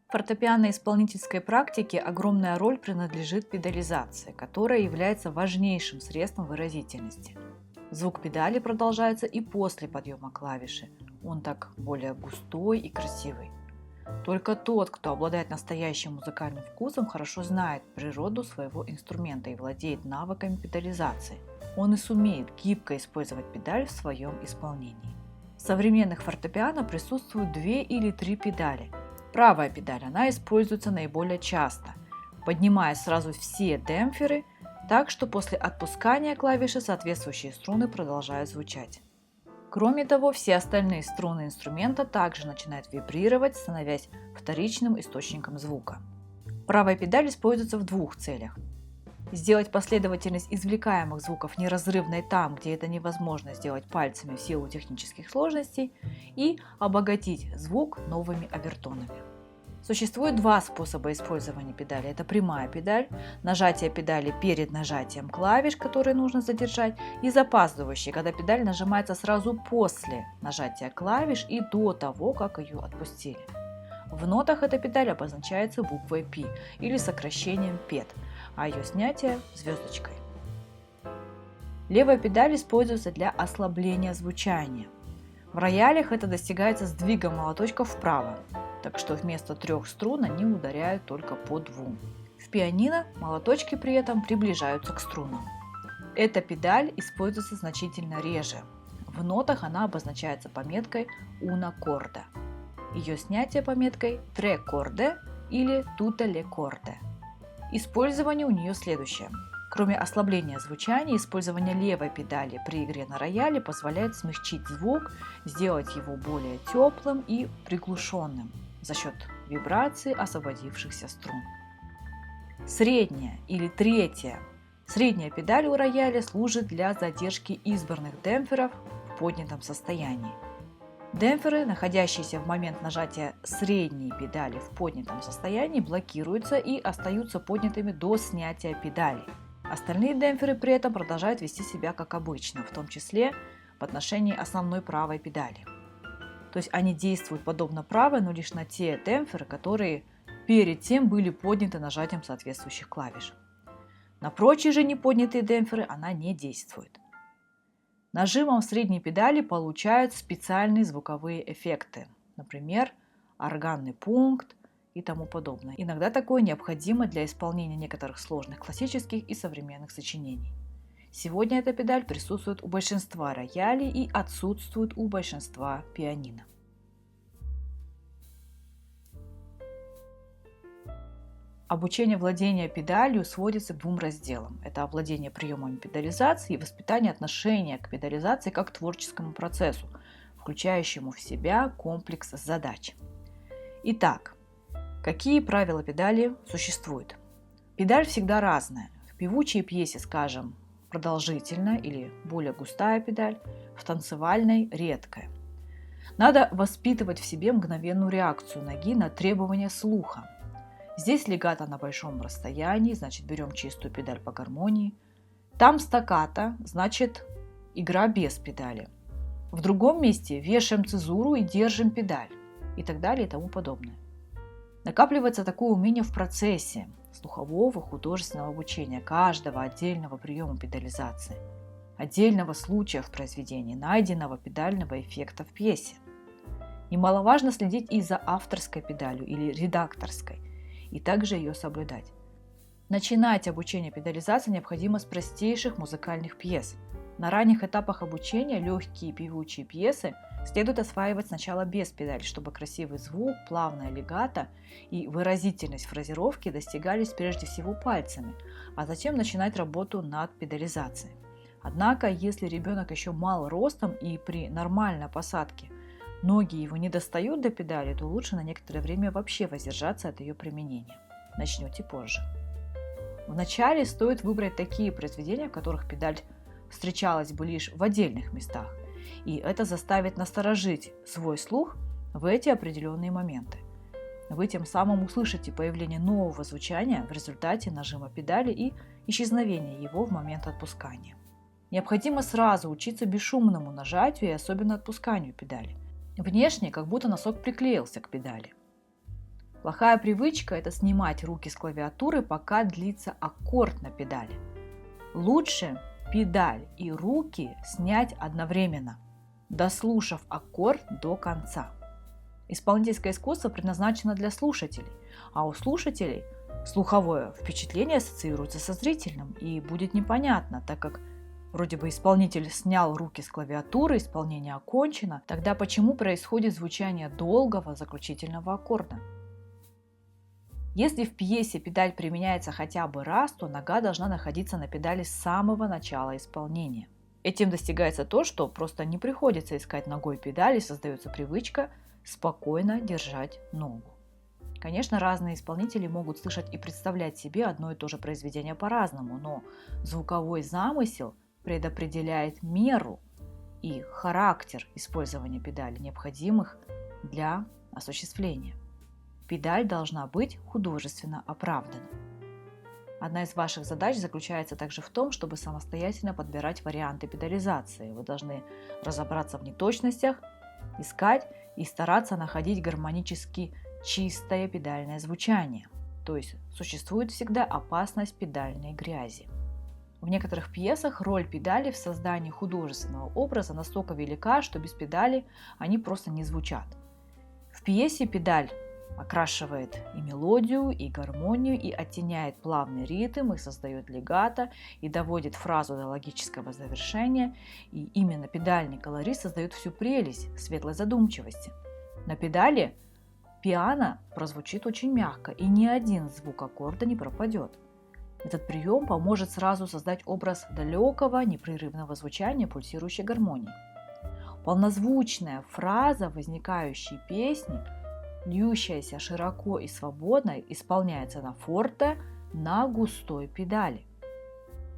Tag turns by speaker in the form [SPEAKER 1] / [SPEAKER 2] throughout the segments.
[SPEAKER 1] В фортепиано-исполнительской практике огромная роль принадлежит педализации, которая является важнейшим средством выразительности. Звук педали продолжается и после подъема клавиши, он так более густой и красивый. Только тот, кто обладает настоящим музыкальным вкусом, хорошо знает природу своего инструмента и владеет навыками педализации. Он и сумеет гибко использовать педаль в своем исполнении. В современных фортепиано присутствуют 2 или 3 педали. Правая педаль, она используется наиболее часто, поднимая сразу все демпферы, так что после отпускания клавиши соответствующие струны продолжают звучать. Кроме того, все остальные струны инструмента также начинают вибрировать, становясь вторичным источником звука. Правая педаль используется в 2 целях. Сделать последовательность извлекаемых звуков неразрывной там, где это невозможно сделать пальцами в силу технических сложностей, и обогатить звук новыми обертонами. Существует 2 способа использования педали. Это прямая педаль, нажатие педали перед нажатием клавиш, которые нужно задержать, и запаздывающий, когда педаль нажимается сразу после нажатия клавиш и до того, как ее отпустили. В нотах эта педаль обозначается буквой P или сокращением PET, а ее снятие – звездочкой. Левая педаль используется для ослабления звучания. В роялях это достигается сдвигом молоточка вправо, так что вместо 3 струн они ударяют только по 2. В пианино молоточки при этом приближаются к струнам. Эта педаль используется значительно реже. В нотах она обозначается пометкой «una corda». Ее снятие пометкой «tre corde» или «tutte le corde». Использование у нее следующее. Кроме ослабления звучания, использование левой педали при игре на рояле позволяет смягчить звук, сделать его более теплым и приглушенным за счет вибрации освободившихся струн. Средняя или третья. Средняя педаль у рояля служит для задержки избранных демпферов в поднятом состоянии. Демпферы, находящиеся в момент нажатия средней педали в поднятом состоянии, блокируются и остаются поднятыми до снятия педали. Остальные демпферы при этом продолжают вести себя как обычно, в том числе в отношении основной правой педали. То есть они действуют подобно правой, но лишь на те демпферы, которые перед тем были подняты нажатием соответствующих клавиш. На прочие же неподнятые демпферы она не действует. Нажимом средней педали получают специальные звуковые эффекты, например, органный пункт и тому подобное. Иногда такое необходимо для исполнения некоторых сложных классических и современных сочинений. Сегодня эта педаль присутствует у большинства роялей и отсутствует у большинства пианино. Обучение владения педалью сводится к 2 разделам. Это овладение приемами педализации и воспитание отношения к педализации как к творческому процессу, включающему в себя комплекс задач. Итак, какие правила педали существуют? Педаль всегда разная. В певучей пьесе, скажем, продолжительная или более густая педаль, в танцевальной – редкая. Надо воспитывать в себе мгновенную реакцию ноги на требования слуха. Здесь легато на большом расстоянии, значит берем чистую педаль по гармонии. Там стаккато, значит игра без педали. В другом месте вешаем цезуру и держим педаль и так далее и тому подобное. Накапливается такое умение в процессе слухового художественного обучения каждого отдельного приема педализации, отдельного случая в произведении, найденного педального эффекта в пьесе. Немаловажно следить и за авторской педалью или редакторской, и также ее соблюдать. Начинать обучение педализации необходимо с простейших музыкальных пьес. На ранних этапах обучения легкие певучие пьесы следует осваивать сначала без педали, чтобы красивый звук, плавная легато и выразительность фразировки достигались прежде всего пальцами, а затем начинать работу над педализацией. Однако, если ребенок еще мал ростом и при нормальной посадке ноги его не достают до педали, то лучше на некоторое время вообще воздержаться от ее применения. Начнете позже. Вначале стоит выбрать такие произведения, в которых педаль встречалась бы лишь в отдельных местах, и это заставит насторожить свой слух в эти определенные моменты. Вы тем самым услышите появление нового звучания в результате нажима педали и исчезновения его в момент отпускания. Необходимо сразу учиться бесшумному нажатию и особенно отпусканию педали. Внешне, как будто носок приклеился к педали. Плохая привычка – это снимать руки с клавиатуры, пока длится аккорд на педали. Лучше педаль и руки снять одновременно, дослушав аккорд до конца. Исполнительское искусство предназначено для слушателей, а у слушателей слуховое впечатление ассоциируется со зрительным и будет непонятно, так как вроде бы исполнитель снял руки с клавиатуры, исполнение окончено, тогда почему происходит звучание долгого заключительного аккорда? Если в пьесе педаль применяется хотя бы раз, то нога должна находиться на педали с самого начала исполнения. Этим достигается то, что просто не приходится искать ногой педали, создается привычка спокойно держать ногу. Конечно, разные исполнители могут слышать и представлять себе одно и то же произведение по-разному, но звуковой замысел предопределяет меру и характер использования педалей, необходимых для осуществления. Педаль должна быть художественно оправдана. Одна из ваших задач заключается также в том, чтобы самостоятельно подбирать варианты педализации. Вы должны разобраться в неточностях, искать и стараться находить гармонически чистое педальное звучание. То есть существует всегда опасность педальной грязи. В некоторых пьесах роль педали в создании художественного образа настолько велика, что без педали они просто не звучат. В пьесе педаль окрашивает и мелодию, и гармонию, и оттеняет плавный ритм, и создает легато, и доводит фразу до логического завершения. И именно педальный колорит создает всю прелесть светлой задумчивости. На педали пиано прозвучит очень мягко, и ни один звук аккорда не пропадет. Этот прием поможет сразу создать образ далекого, непрерывного звучания пульсирующей гармонии. Полнозвучная фраза возникающей песни, льющаяся широко и свободно, исполняется на форте на густой педали.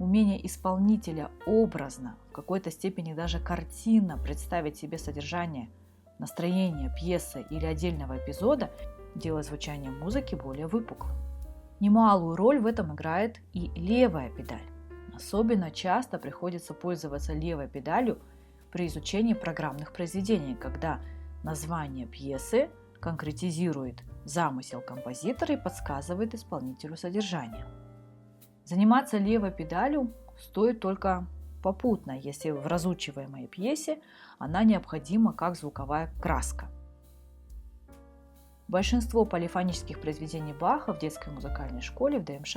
[SPEAKER 1] Умение исполнителя образно, в какой-то степени даже картинно представить себе содержание, настроение пьесы или отдельного эпизода делает звучание музыки более выпуклым. Немалую роль в этом играет и левая педаль. Особенно часто приходится пользоваться левой педалью при изучении программных произведений, когда название пьесы конкретизирует замысел композитора и подсказывает исполнителю содержание. Заниматься левой педалью стоит только попутно, если в разучиваемой пьесе она необходима как звуковая краска. Большинство полифонических произведений Баха в детской музыкальной школе в ДМШ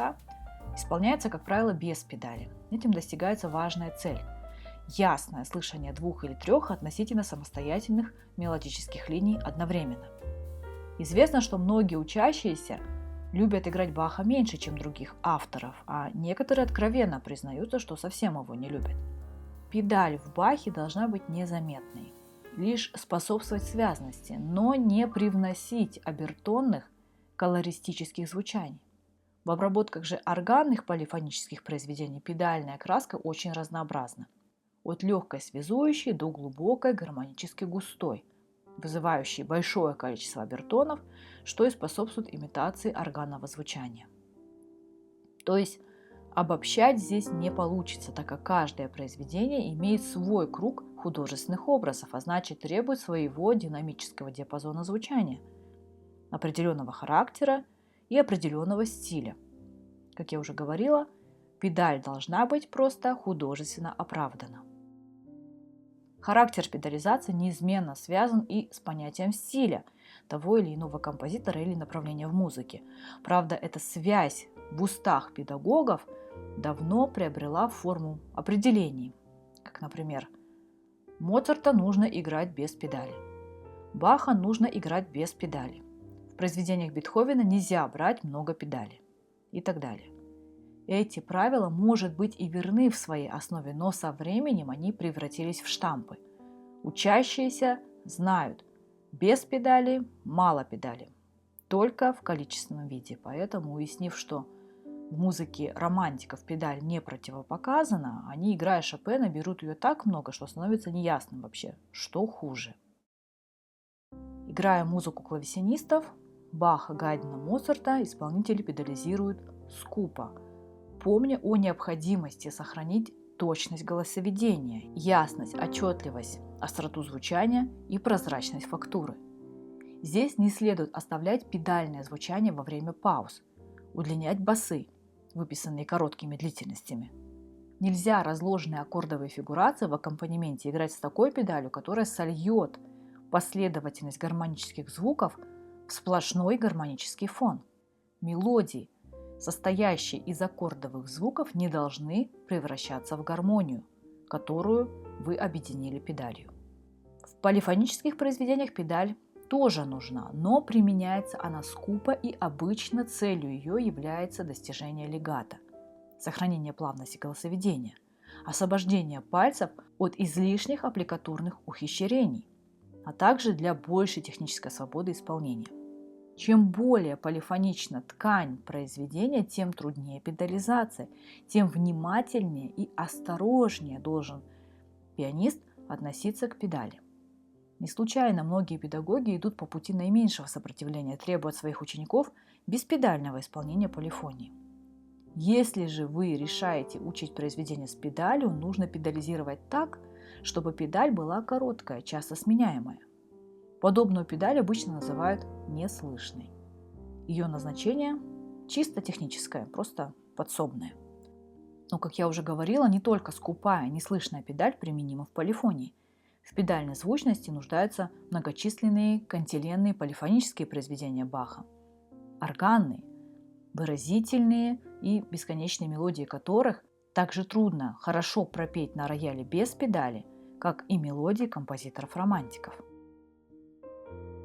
[SPEAKER 1] исполняется, как правило, без педали. Этим достигается важная цель – ясное слышание двух или трех относительно самостоятельных мелодических линий одновременно. Известно, что многие учащиеся любят играть Баха меньше, чем других авторов, а некоторые откровенно признаются, что совсем его не любят. Педаль в Бахе должна быть незаметной, лишь способствовать связности, но не привносить обертонных колористических звучаний. В обработках же органных полифонических произведений педальная краска очень разнообразна. От легкой связующей до глубокой гармонически густой, вызывающей большое количество обертонов, что и способствует имитации органного звучания. То есть обобщать здесь не получится, так как каждое произведение имеет свой круг художественных образов, а значит требует своего динамического диапазона звучания, определенного характера и определенного стиля. Как я уже говорила, педаль должна быть просто художественно оправдана. Характер педализации неизменно связан и с понятием стиля того или иного композитора или направления в музыке. Правда, эта связь в устах педагогов давно приобрела форму определений, как, например, Моцарта нужно играть без педали, Баха нужно играть без педали, в произведениях Бетховена нельзя брать много педалей и так далее. Эти правила, может быть, и верны в своей основе, но со временем они превратились в штампы. Учащиеся знают, без педали мало педали, только в количественном виде. Поэтому, уяснив, что в музыке романтиков педаль не противопоказана, они, играя Шопена, берут ее так много, что становится неясным вообще, что хуже. Играя музыку клавесинистов, Баха, Гайдна, Моцарта, исполнители педализируют скупо, помня о необходимости сохранить точность голосоведения, ясность, отчетливость, остроту звучания и прозрачность фактуры. Здесь не следует оставлять педальное звучание во время пауз, удлинять басы, выписанные короткими длительностями. Нельзя разложенные аккордовые фигурации в аккомпанементе играть с такой педалью, которая сольет последовательность гармонических звуков в сплошной гармонический фон. Мелодии, состоящие из аккордовых звуков, не должны превращаться в гармонию, которую вы объединили педалью. В полифонических произведениях педаль тоже нужна, но применяется она скупо, и обычно целью ее является достижение легато, сохранение плавности голосоведения, освобождение пальцев от излишних аппликатурных ухищрений, а также для большей технической свободы исполнения. Чем более полифонична ткань произведения, тем труднее педализация, тем внимательнее и осторожнее должен пианист относиться к педали. Не случайно многие педагоги идут по пути наименьшего сопротивления, требуя от своих учеников беспедального исполнения полифонии. Если же вы решаете учить произведение с педалью, нужно педализировать так, чтобы педаль была короткая, часто сменяемая. Подобную педаль обычно называют неслышной. Ее назначение чисто техническое, просто подсобное. Но, как я уже говорила, не только скупая, неслышная педаль применима в полифонии. В педальной звучности нуждаются многочисленные кантиленные полифонические произведения Баха, органные, выразительные и бесконечные мелодии которых также трудно хорошо пропеть на рояле без педали, как и мелодии композиторов-романтиков.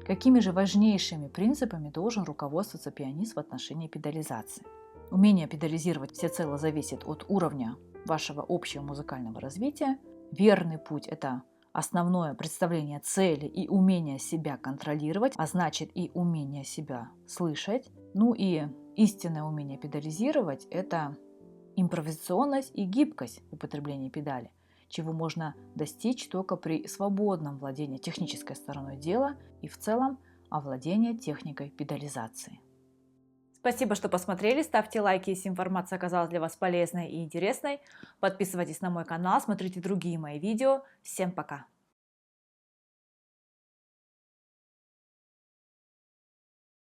[SPEAKER 1] Какими же важнейшими принципами должен руководствоваться пианист в отношении педализации? Умение педализировать всецело зависит от уровня вашего общего музыкального развития. Верный путь – это основное представление цели и умение себя контролировать, а значит и умение себя слышать. Ну и истинное умение педализировать – это импровизационность и гибкость в употреблении педали, чего можно достичь только при свободном владении технической стороной дела и в целом овладении техникой педализации. Спасибо, что посмотрели. Ставьте лайки, если информация оказалась для вас полезной и интересной. Подписывайтесь на мой канал, смотрите другие мои видео. Всем пока!